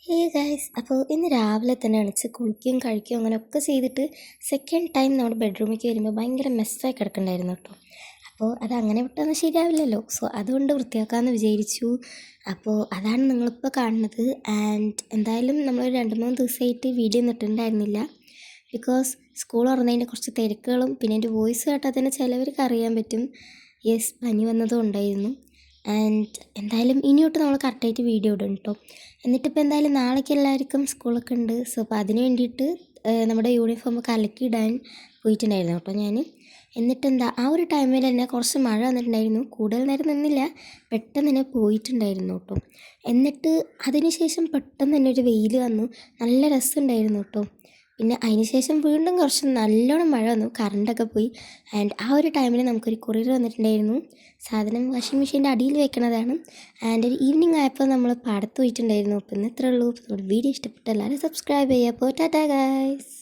Hey guys, അപ്പോൾ ഇന്ന് രാവിലെ തന്നെ എണീച്ച് കുളിക്കുകയും കഴിക്കുകയും അങ്ങനെയൊക്കെ ചെയ്തിട്ട് സെക്കൻഡ് ടൈം നമ്മുടെ ബെഡ്റൂമിലേക്ക് വരുമ്പോൾ ഭയങ്കര മെസ്സായി കിടക്കണ്ടായിരുന്നു കേട്ടോ. അപ്പോൾ അതങ്ങനെ വിട്ടൊന്നും ശരിയാവില്ലല്ലോ. സോ അതുകൊണ്ട് വൃത്തിയാക്കാമെന്ന് വിചാരിച്ചു. അപ്പോൾ അതാണ് നിങ്ങളിപ്പോൾ കാണുന്നത്. ആൻഡ് എന്തായാലും നമ്മൾ 2-3 ദിവസമായിട്ട് വീഡിയോ ഒന്നും ഇട്ടിട്ടുണ്ടായിരുന്നില്ല. ബിക്കോസ് സ്കൂൾ തുറന്നതിൻ്റെ കുറച്ച് തിരക്കുകളും പിന്നെ എൻ്റെ വോയിസ് കേട്ടാൽ തന്നെ ചിലവർക്ക് അറിയാൻ പറ്റും. യെസ്, പനി വന്നതും ഉണ്ടായിരുന്നു. ആൻഡ് എന്തായാലും ഇനിയോട്ട് നമ്മൾ കറക്റ്റായിട്ട് വീഡിയോ ഇടും കേട്ടോ. എന്നിട്ടിപ്പോൾ എന്തായാലും നാളേക്ക് എല്ലാവർക്കും സ്കൂളൊക്കെ ഉണ്ട്. സോ അപ്പോൾ അതിന് വേണ്ടിയിട്ട് നമ്മുടെ യൂണിഫോം കലക്കിയിടാൻ പോയിട്ടുണ്ടായിരുന്നു കേട്ടോ ഞാൻ. എന്നിട്ടെന്താ ആ ഒരു ടൈമിൽ തന്നെ കുറച്ച് മഴ വന്നിട്ടുണ്ടായിരുന്നു. കൂടുതൽ നേരം നിന്നില്ല, പെട്ടെന്ന് തന്നെ പോയിട്ടുണ്ടായിരുന്നു കേട്ടോ. എന്നിട്ട് അതിന് ശേഷം പെട്ടെന്ന് തന്നെ ഒരു വെയിൽ വന്നു, നല്ല രസമുണ്ടായിരുന്നു കേട്ടോ. പിന്നെ അതിന് ശേഷം വീണ്ടും കുറച്ച് നല്ലോണം മഴ വന്നു, കറണ്ടൊക്കെ പോയി. ആൻഡ് ആ ഒരു ടൈമിൽ നമുക്കൊരു കൊറിയർ വന്നിട്ടുണ്ടായിരുന്നു. സാധനം വാഷിംഗ് മെഷീൻ്റെ അടിയിൽ വെക്കണതാണ്. ആൻഡ് ഒരു ഈവനിങ് ആയപ്പോൾ നമ്മൾ പാടത്ത് പോയിട്ടുണ്ടായിരുന്നു. അപ്പോൾ ഇന്ന് ഇത്രേ ഉള്ളൂ. നമ്മുടെ വീഡിയോ ഇഷ്ടപ്പെട്ട എല്ലാവരും സബ്സ്ക്രൈബ് ചെയ്യുക. അപ്പോൾ ടാറ്റാ ഗൈസ്.